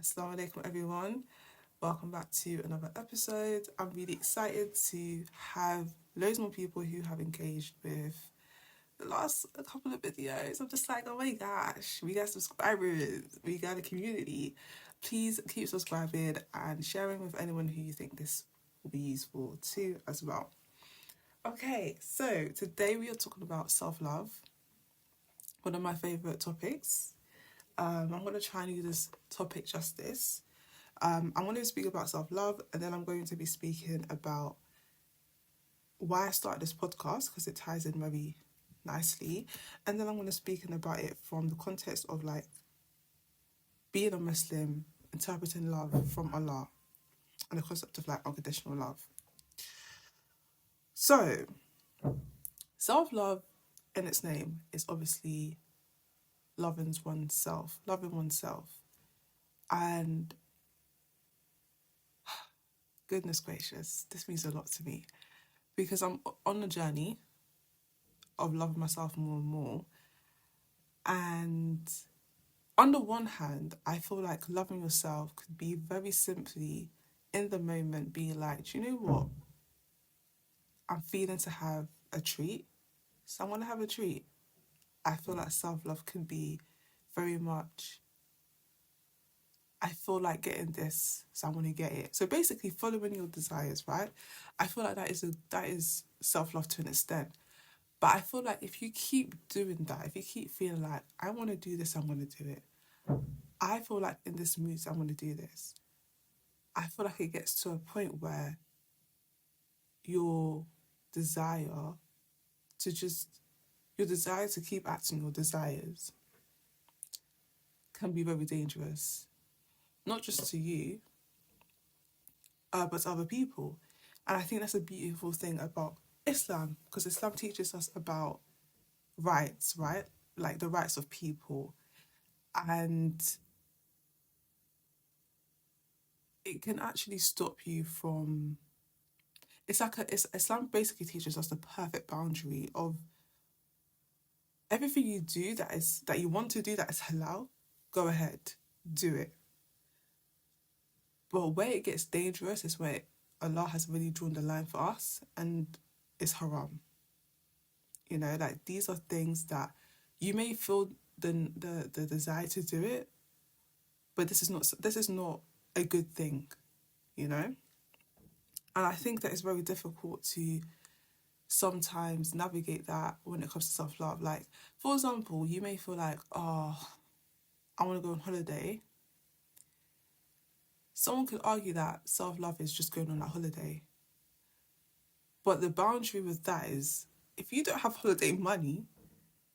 Assalamu alaikum, everyone. Welcome back to another episode. I'm really excited to have loads more people who have engaged with the last couple of videos. I'm just like, oh my gosh, we got subscribers, we got a community. Please keep subscribing and sharing with anyone who you think this will be useful to as well. Okay, so today we are talking about self love, one of my favorite topics. I'm going to try and do this topic justice. I'm going to speak about self-love, and then I'm going to be speaking about why I started this podcast because it ties in very nicely. And then I'm going to speak about it from the context of like being a Muslim, interpreting love from Allah, and the concept of like unconditional love. So, self-love in its name is obviously loving oneself. And goodness gracious, this means a lot to me because I'm on a journey of loving myself more and more. And on the one hand, I feel like loving yourself could be very simply in the moment being like, do you know what? I'm feeling to have a treat, so I want to have a treat. I feel like self-love can be very much, I feel like getting this, so I want to get it. So basically following your desires, right? I feel like that is self-love to an extent. But I feel like if you keep doing that, if you keep feeling like, I want to do this, I'm going to do it. I feel like in this mood, I'm going to do this. I feel like it gets to a point where your desire your desire to keep acting your desires can be very dangerous. Not just to you, but to other people. And I think that's a beautiful thing about Islam, because Islam teaches us about rights, right? Like the rights of people. And it can actually stop you from Islam basically teaches us the perfect boundary of everything you do that you want to do that is halal, go ahead, do it. But where it gets dangerous is where Allah has really drawn the line for us and it's haram. You know, like these are things that you may feel the desire to do it, but this is not a good thing, you know? And I think that it's very difficult to sometimes navigate that when it comes to self-love. Like, for example, you may feel like, oh, I want to go on holiday. Someone could argue that self-love is just going on that holiday. But the boundary with that is, if you don't have holiday money,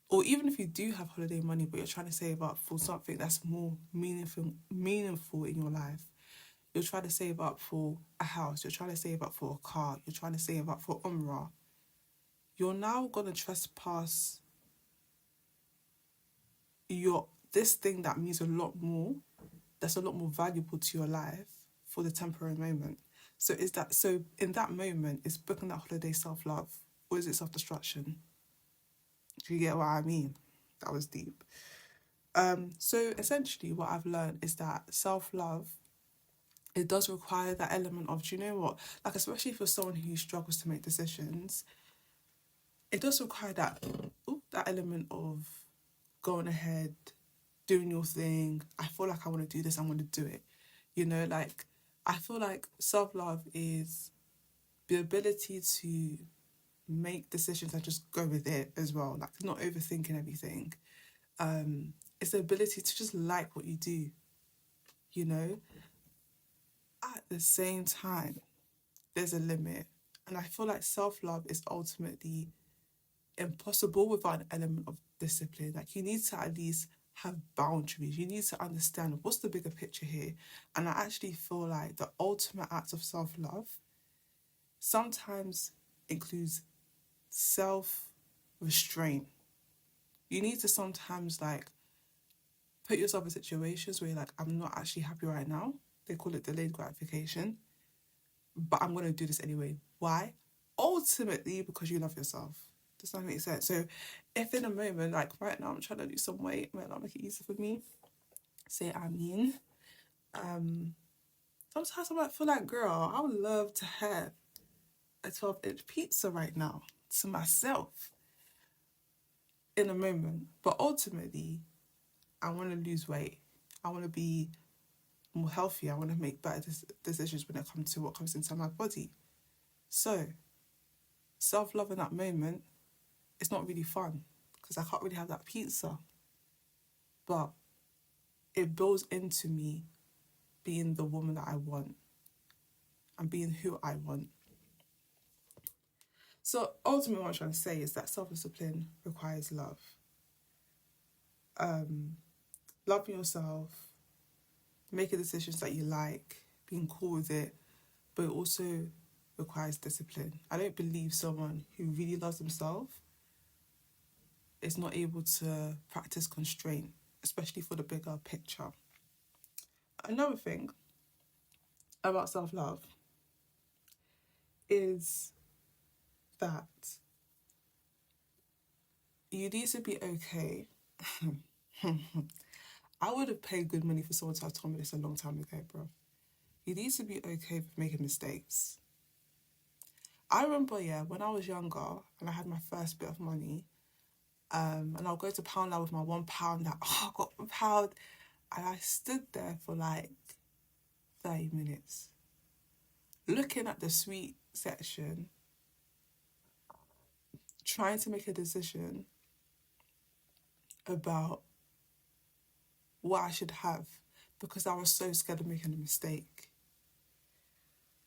or even if you do have holiday money, but you're trying to save up for something that's more meaningful in your life, you're trying to save up for a house, you're trying to save up for a car, you're trying to save up for Umrah, you're now going to trespass this thing that means a lot more, that's a lot more valuable to your life for the temporary moment. So in that moment, is booking that holiday self-love or is it self-destruction? Do you get what I mean? That was deep. So essentially what I've learned is that self-love, it does require that element of, do you know what? Like, especially for someone who struggles to make decisions, it does require that element of going ahead, doing your thing. I feel like I want to do this, I'm going to do it. You know, like, I feel like self-love is the ability to make decisions and just go with it as well. Like, not overthinking everything. It's the ability to just like what you do, you know? At the same time, there's a limit. And I feel like self-love is ultimately impossible without an element of discipline. Like, you need to at least have boundaries. You need to understand what's the bigger picture here. And I actually feel like the ultimate act of self-love sometimes includes self-restraint. You need to sometimes like put yourself in situations where you're like, I'm not actually happy right now. They call it delayed gratification. But I'm going to do this anyway. Why? Ultimately, because you love yourself. Does that make sense? So if in a moment, like right now, I'm trying to lose some weight, might not make it easy for me, say I mean, Um, Sometimes I might feel like, girl, I would love to have a 12-inch pizza right now to myself in a moment. But ultimately, I want to lose weight. I want to be more healthy. I want to make better decisions when it comes to what comes into my body. So, self love in that moment, it's not really fun because I can't really have that pizza. But it builds into me being the woman that I want and being who I want. So ultimately, what I'm trying to say is that self-discipline requires love. Um, Loving yourself, making decisions that you like, being cool with it, but it also requires discipline. I don't believe someone who really loves themselves is not able to practice constraint, especially for the bigger picture. Another thing about self-love is that you need to be okay. I would have paid good money for someone to have told me this a long time ago, bro. You need to be okay with making mistakes. I remember, yeah, when I was younger and I had my first bit of money, and I'll go to Poundland with my £1 that, oh, I got £1. And I stood there for like 30 minutes looking at the sweet section, trying to make a decision about what I should have because I was so scared of making a mistake.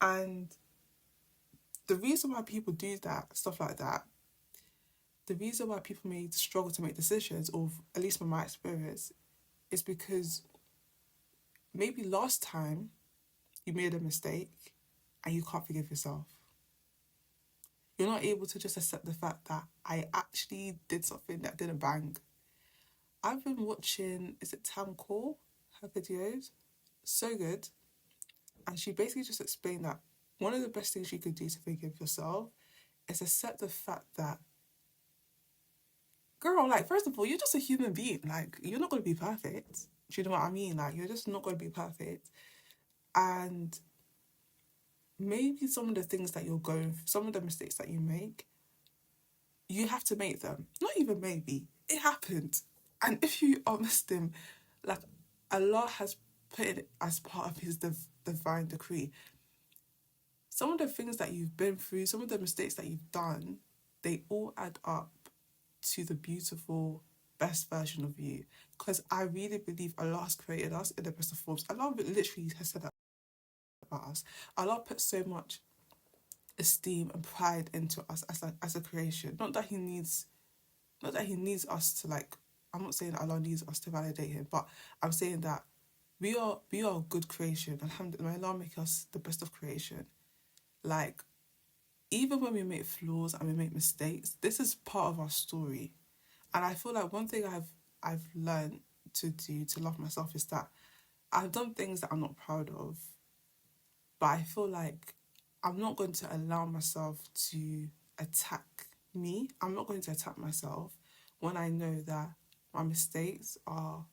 And the reason why people do that, stuff like that, the reason why people may struggle to make decisions, or at least from my experience, is because maybe last time you made a mistake and you can't forgive yourself. You're not able to just accept the fact that I actually did something that didn't bang. I've been watching, is it Tam Core? Her videos? So good. And she basically just explained that one of the best things you could do to forgive yourself is accept the fact that, girl, like, first of all, you're just a human being. Like, you're not going to be perfect. Do you know what I mean? Like, you're just not going to be perfect. And maybe some of the things that you're going through, some of the mistakes that you make, you have to make them. Not even maybe. It happened. And if you are Muslim, like, Allah has put it as part of his divine decree. Some of the things that you've been through, some of the mistakes that you've done, they all add up to the beautiful, best version of you. Because I really believe Allah has created us in the best of forms. Allah literally has said that about us. Allah put so much esteem and pride into us as a creation. Not that he needs us to, like, I'm not saying that Allah needs us to validate him, but I'm saying that we are a good creation. Alhamdulillah, may Allah make us the best of creation. Like, even when we make flaws and we make mistakes, this is part of our story. And I feel like one thing I've learned to do to love myself is that I've done things that I'm not proud of, but I feel like I'm not going to allow myself to attack me. I'm not going to attack myself when I know that my mistakes are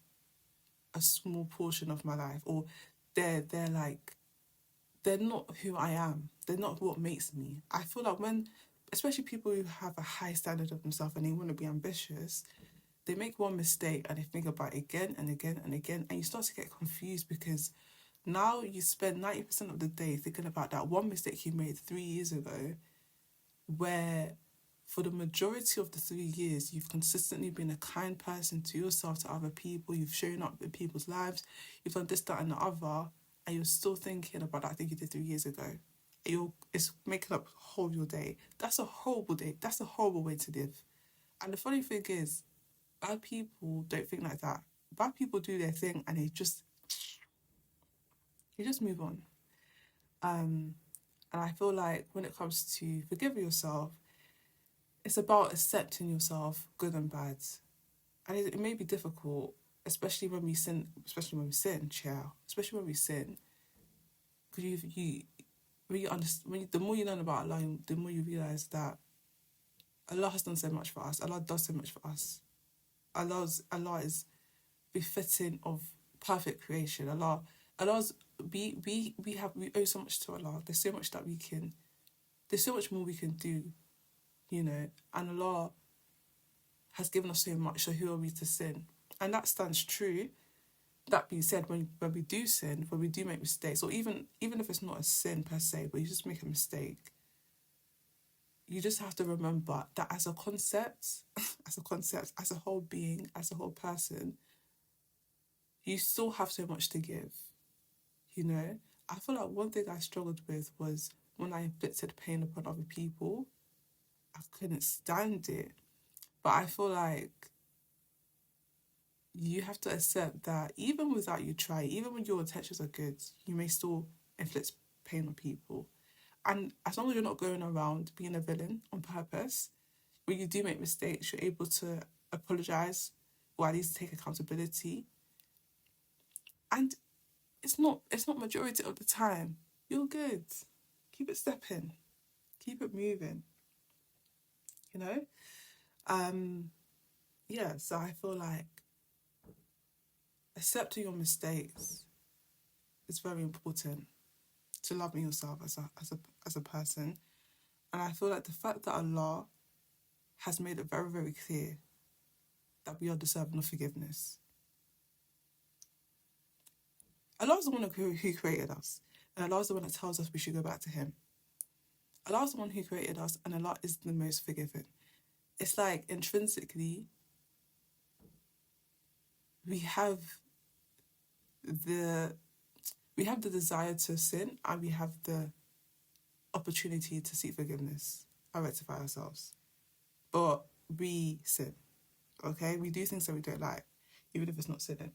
a small portion of my life, or they're like, they're not who I am. They're not what makes me. I feel like when, especially people who have a high standard of themselves and they want to be ambitious, they make one mistake and they think about it again and again and again, and you start to get confused because now you spend 90% of the day thinking about that one mistake you made 3 years ago, where for the majority of the 3 years, you've consistently been a kind person to yourself, to other people, you've shown up in people's lives, you've done this, that, and the other, and you're still thinking about that thing you did 3 years ago. It's making up whole of your day. That's a horrible day. That's a horrible way to live. And the funny thing is, bad people don't think like that. Bad people do their thing and you just move on. And I feel like when it comes to forgiving yourself, it's about accepting yourself, good and bad. And it may be difficult, especially when we sin, child. Especially when we sin. Because when you understand, the more you learn about Allah, the more you realise that Allah has done so much for us. Allah does so much for us. Allah is befitting of perfect creation. Allah Allah's we owe so much to Allah. There's so much that we can. There's so much more we can do, you know. And Allah has given us so much. So who are we to sin? And that stands true. That being said, when we do sin, when we do make mistakes, or even if it's not a sin per se, but you just make a mistake, you just have to remember that as a concept, as a whole being, as a whole person, you still have so much to give. You know, I feel like one thing I struggled with was when I inflicted pain upon other people. I couldn't stand it. But I feel like you have to accept that even without you try, even when your intentions are good, you may still inflict pain on people. And as long as you're not going around being a villain on purpose, when you do make mistakes, you're able to apologize or at least take accountability. And it's not majority of the time. You're good. Keep it stepping. Keep it moving. You know? Um, yeah, so I feel like accepting your mistakes is very important to loving yourself as a person. And I feel like the fact that Allah has made it very, very clear that we are deserving of forgiveness. Allah is the one who created us. And Allah is the one that tells us we should go back to Him. Allah is the one who created us, and Allah is the most forgiving. It's like intrinsically, we have the desire to sin, and we have the opportunity to seek forgiveness and rectify ourselves. But we sin, okay? We do things that we don't like, even if it's not sinning.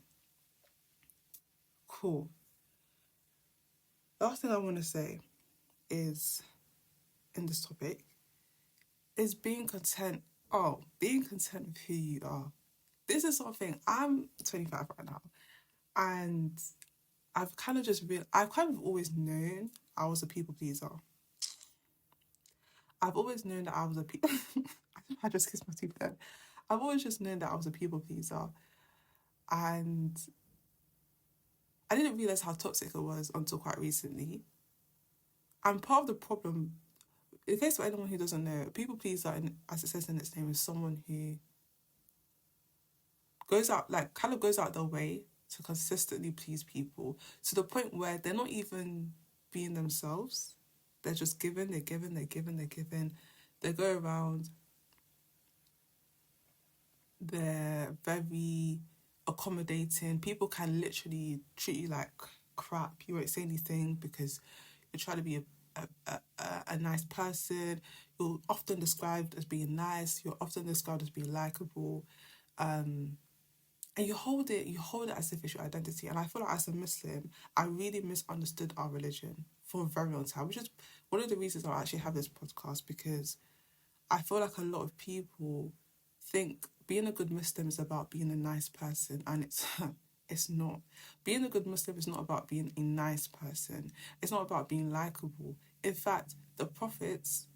Cool. Last thing I want to say is, in this topic, is being content. Oh, being content with who you are. This is something, I'm 25 right now, and I've kind of always known I was a people pleaser. I've always known that I was a people. I just kissed my teeth then. I've always just known that I was a people pleaser, and I didn't realize how toxic it was until quite recently. And part of the problem, in case for anyone who doesn't know, people pleaser, as it says in its name, is someone who goes out their way to consistently please people to the point where they're not even being themselves. They're just giving, they're giving, they're giving, they're giving. They go around, they're very accommodating. People can literally treat you like crap. You won't say anything because you're trying to be a nice person. You're often described as being nice. You're often described as being likable. And you hold it as if it's your identity. And I feel like as a Muslim, I really misunderstood our religion for a very long time, which is one of the reasons I actually have this podcast, because I feel like a lot of people think being a good Muslim is about being a nice person, and it's not. Being a good Muslim is not about being a nice person. It's not about being likable. In fact, the prophets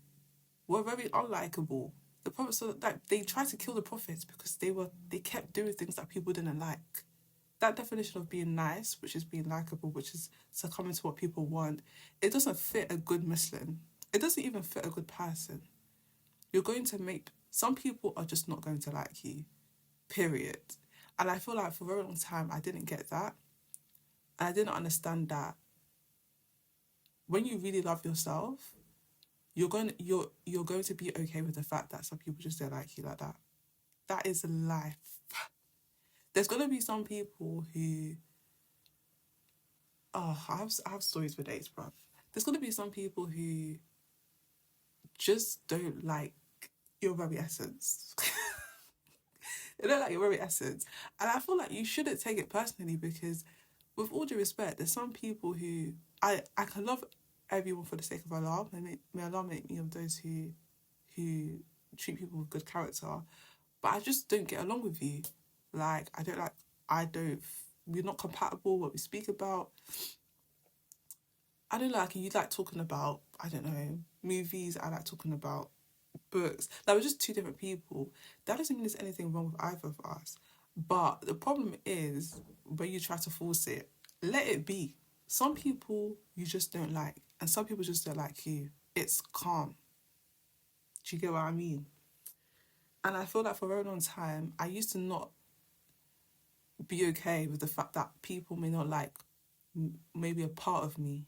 were very unlikable. The prophets, so like they tried to kill the prophets because they kept doing things that people didn't like. That definition of being nice, which is being likable, which is succumbing to what people want, it doesn't fit a good Muslim. It doesn't even fit a good person. You're going to make some people are just not going to like you. Period. And I feel like for a very long time I didn't get that. And I didn't understand that when you really love yourself, you're going to be okay with the fact that some people just don't like you like that. That is life. There's gonna be some people who I have stories for days, bruv. There's gonna be some people who just don't like your very essence. They don't like your very essence. And I feel like you shouldn't take it personally because with all due respect, there's some people who I can love everyone for the sake of Allah. May Allah make me of those who treat people with good character. But I just don't get along with you. Like I don't we're not compatible what we speak about. I don't like you like talking about, I don't know, movies, I like talking about books. Like we're just two different people. That doesn't mean there's anything wrong with either of us. But the problem is when you try to force it. Let it be. Some people you just don't like, and some people just don't like you. It's calm. Do you get what I mean? And I feel like for a very long time, I used to not be okay with the fact that people may not like maybe a part of me,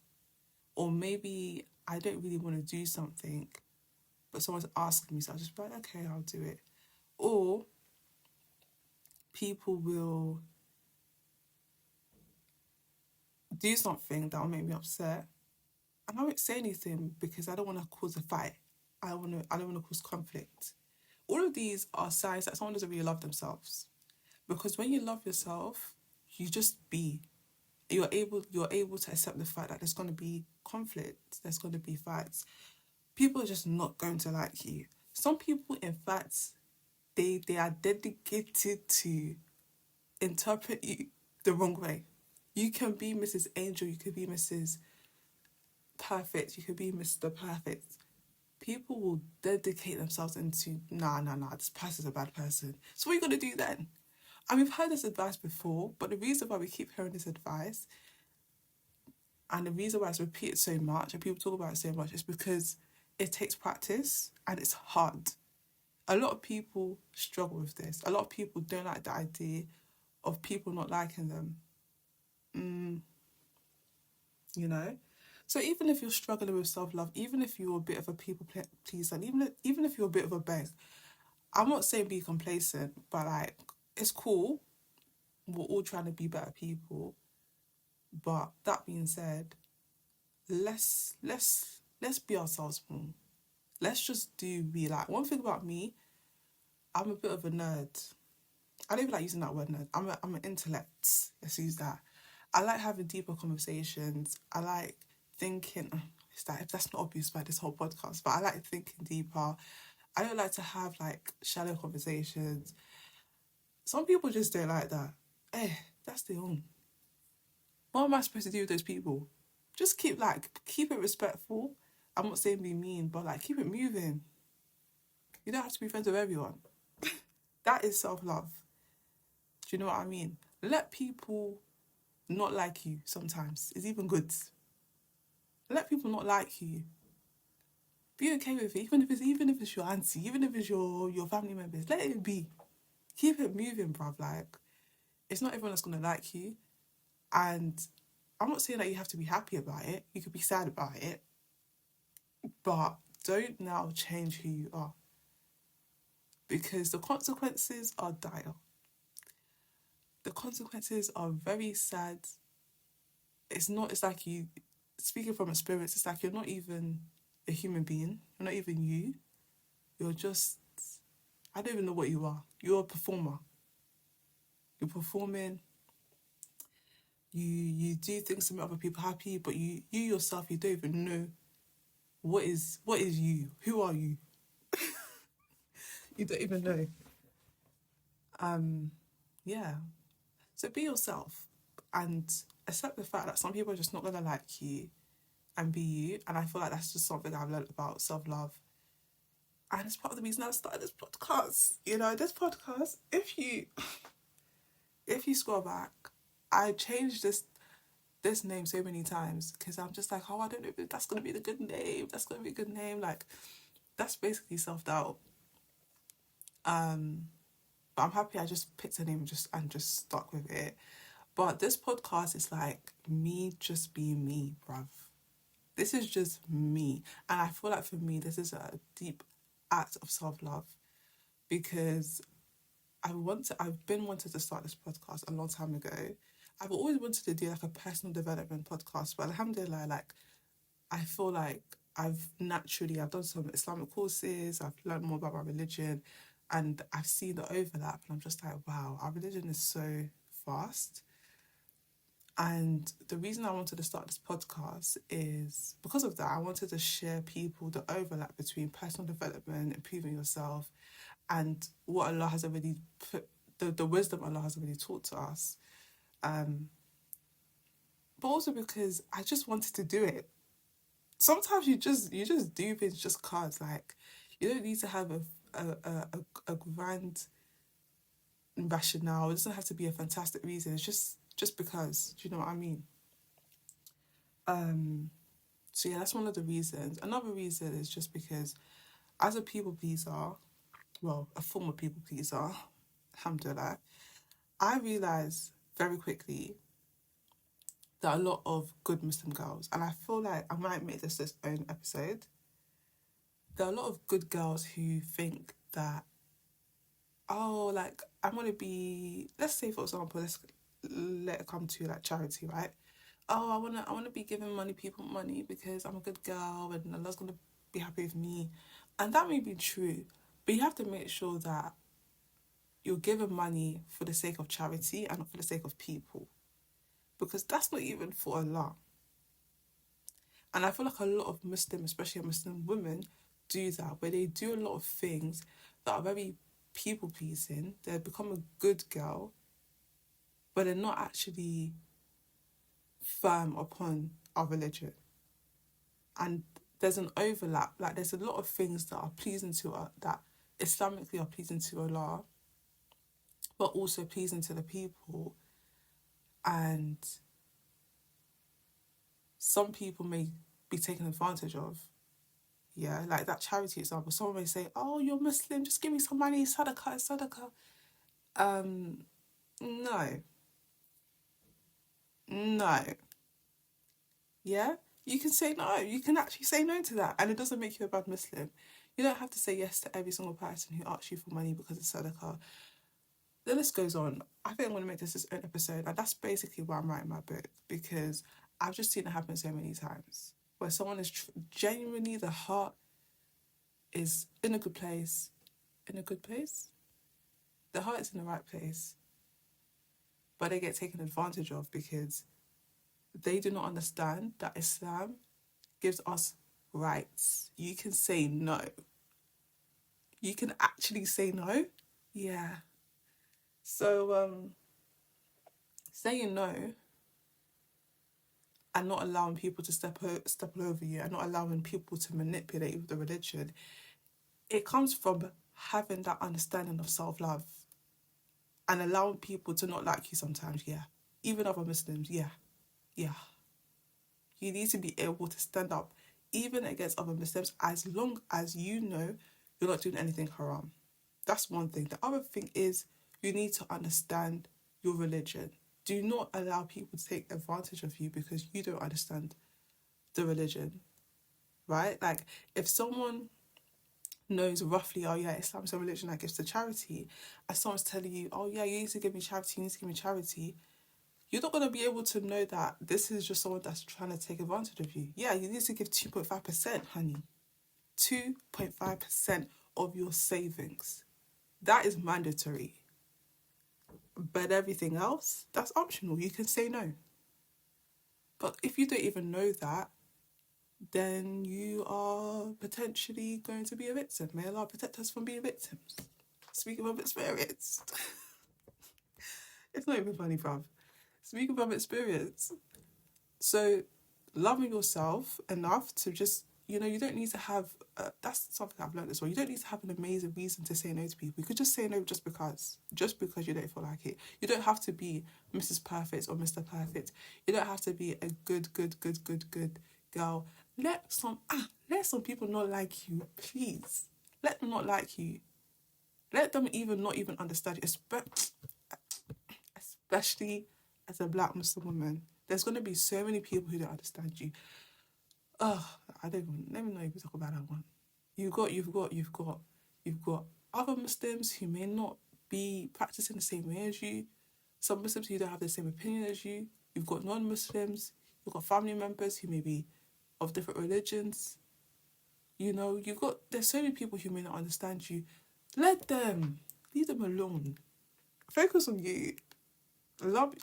or maybe I don't really want to do something, but someone's asking me, so I just be like, okay, I'll do it. Or people will do something that will make me upset, and I won't say anything because I don't want to cause a fight. I don't want to cause conflict. All of these are signs that someone doesn't really love themselves. Because when you love yourself, you just be. You're able to accept the fact that there's gonna be conflict, there's gonna be fights. People are just not going to like you. Some people, in fact, they are dedicated to interpret you the wrong way. You can be Mrs. Angel, you could be Mrs. Perfect, you could be Mr. Perfect. People will dedicate themselves into nah, this person's a bad person. So what are you gonna do then? And we've heard this advice before, but the reason why we keep hearing this advice and the reason why it's repeated so much and people talk about it so much is because it takes practice and it's hard. A lot of people struggle with this. A lot of people don't like the idea of people not liking them. You know? So even if you're struggling with self-love, even if you're a bit of a people pleaser, and even if you're a bit of a beg, I'm not saying be complacent, but like it's cool. We're all trying to be better people. But that being said, let's be ourselves more. Let's just do be like one thing about me, I'm a bit of a nerd. I don't even like using that word nerd. I'm an intellect. Let's use that. I like having deeper conversations. I like thinking is that if that's not obvious by this whole podcast, but I like thinking deeper. I don't like to have like shallow conversations. Some people just don't like that. That's their own. What am I supposed to do with those people? Just keep it respectful. I'm not saying be mean, but like keep it moving. You don't have to be friends with everyone. That is self-love. Do you know what I mean? Let people not like you sometimes. It's even good. Let people not like you. Be okay with it, even if it's your auntie, even if it's your family members. Let it be. Keep it moving, bruv. Like it's not everyone that's gonna like you, and I'm not saying that you have to be happy about it. You could be sad about it, but don't now change who you are because the consequences are dire. The consequences are very sad. It's like you, speaking from experience, it's like you're not even a human being. You're not even you. You're just, I don't even know what you are. You're a performer. You're performing. You do things to make other people happy, but you yourself, you don't even know what is you. Who are you? You don't even know. Yeah. So be yourself and accept the fact that some people are just not gonna like you and be you. And I feel like that's just something I've learned about self-love. And it's part of the reason I started this podcast. This podcast, if you scroll back, I changed this name so many times because I'm just like, oh, I don't know if that's gonna be the good name. That's gonna be a good name. Like that's basically self-doubt. But I'm happy I just picked a name and just stuck with it. But this podcast is like me just being me, bruv. This is just me. And I feel like for me, this is a deep act of self-love because I've been wanting to start this podcast a long time ago. I've always wanted to do like a personal development podcast, but alhamdulillah, like I feel like I've done some Islamic courses, I've learned more about my religion, and I've seen the overlap, and I'm just like, wow, our religion is so vast. And the reason I wanted to start this podcast is because of that. I wanted to share people the overlap between personal development, improving yourself, and what Allah has already put, the wisdom Allah has already taught to us. But also because I just wanted to do it. Sometimes you just do things just cause like you don't need to have a grand rationale. It doesn't have to be a fantastic reason. It's just because. Do you know what I mean? So yeah, that's one of the reasons. Another reason is just because as a people pleaser, well, a former people pleaser, alhamdulillah, I realised very quickly that a lot of good Muslim girls, and I feel like I might make this its own episode, there are a lot of good girls who think that, oh, like, I want to be, let's say, for example, let's let it come to like charity, right? Oh, I wanna be giving people money because I'm a good girl and Allah's gonna be happy with me. And that may be true, but you have to make sure that you're giving money for the sake of charity and not for the sake of people. Because that's not even for Allah. And I feel like a lot of Muslim, especially Muslim women, do that, where they do a lot of things that are very people pleasing. They become a good girl, but they're not actually firm upon our religion. And there's an overlap. Like, there's a lot of things that are pleasing to us, that Islamically are pleasing to Allah, but also pleasing to the people. And some people may be taken advantage of. Yeah, like that charity example. Someone may say, "Oh, you're Muslim, just give me some money, sadaqah, sadaqah." No, no. Yeah, you can say no. You can actually say no to that, and it doesn't make you a bad Muslim. You don't have to say yes to every single person who asks you for money because it's sadaqah. The list goes on. I think I'm going to make this its own episode, and that's basically why I'm writing my book, because I've just seen it happen so many times where someone is genuinely, the heart is in a good place, in a good place. The heart is in the right place, but they get taken advantage of because they do not understand that Islam gives us rights. You can say no. You can actually say no. Yeah. So saying no and not allowing people to step all over you and not allowing people to manipulate with the religion, it comes from having that understanding of self-love and allowing people to not like you sometimes. Yeah. Even other Muslims. Yeah. Yeah. You need to be able to stand up even against other Muslims as long as you know you're not doing anything haram. That's one thing. The other thing is you need to understand your religion. Do not allow people to take advantage of you because you don't understand the religion, right? Like, if someone knows roughly, oh yeah, Islam is a religion that gives to charity, and someone's telling you, oh yeah, you need to give me charity, you need to give me charity, you're not going to be able to know that this is just someone that's trying to take advantage of you. Yeah, you need to give 2.5%, honey. 2.5% of your savings. That is mandatory. But everything else, that's optional. You can say no. But if you don't even know that, then you are potentially going to be a victim. May Allah protect us from being victims. Speaking of experience. It's not even funny, bruv. Speaking from experience. So, loving yourself enough to just, you don't need to have, that's something I've learned as well. You don't need to have an amazing reason to say no to people. You could just say no just because you don't feel like it. You don't have to be Mrs. Perfect or Mr. Perfect. You don't have to be a good girl. Let some people not like you, please. Let them not like you. Let them not even understand you, especially as a black Muslim woman. There's going to be so many people who don't understand you. Oh, I don't even, let me not even talk about that one. You've got other Muslims who may not be practicing the same way as you. Some Muslims who don't have the same opinion as you. You've got non-Muslims. You've got family members who may be of different religions. There's so many people who may not understand you. Let them. Leave them alone. Focus on you. Love,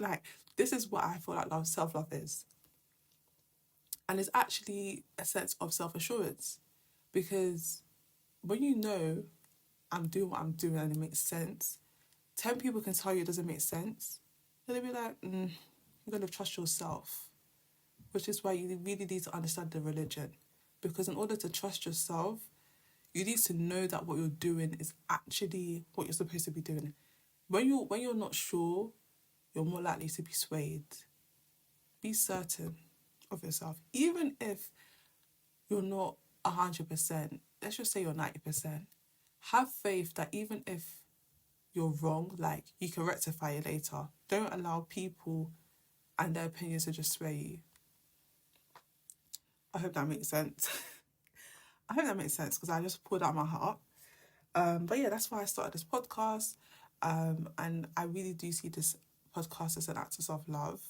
this is what I feel like self-love is. And it's actually a sense of self-assurance. Because when you know I'm doing what I'm doing and it makes sense, 10 people can tell you it doesn't make sense, and they'll be like, you're going to trust yourself. Which is why you really need to understand the religion. Because in order to trust yourself, you need to know that what you're doing is actually what you're supposed to be doing. When you're not sure you're more likely to be swayed. Be certain of yourself. Even if you're not 100%, let's just say you're 90%, have faith that even if you're wrong, like, you can rectify it later. Don't allow people and their opinions to just sway you. I hope that makes sense. I hope that makes sense because I just poured out my heart. But yeah, that's why I started this podcast. And I really do see this podcast as an act of self-love.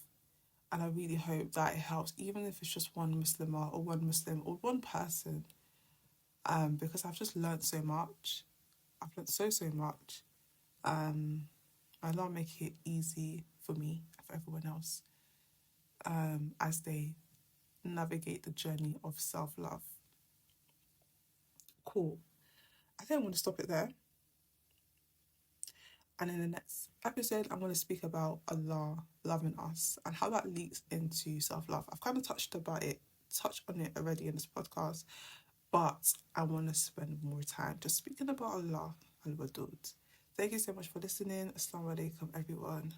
And I really hope that it helps, even if it's just one Muslimah or one Muslim or one person. Because I've just learned so much. I've learned so much. Allah make it easy for me, for everyone else, as they navigate the journey of self-love. Cool. I think I'm going to stop it there. And in the next episode, I'm going to speak about Allah loving us and how that leads into self-love. I've kind of touched on it already in this podcast, but I want to spend more time just speaking about Allah al-Wadud. Thank you so much for listening. Assalamu alaikum, everyone.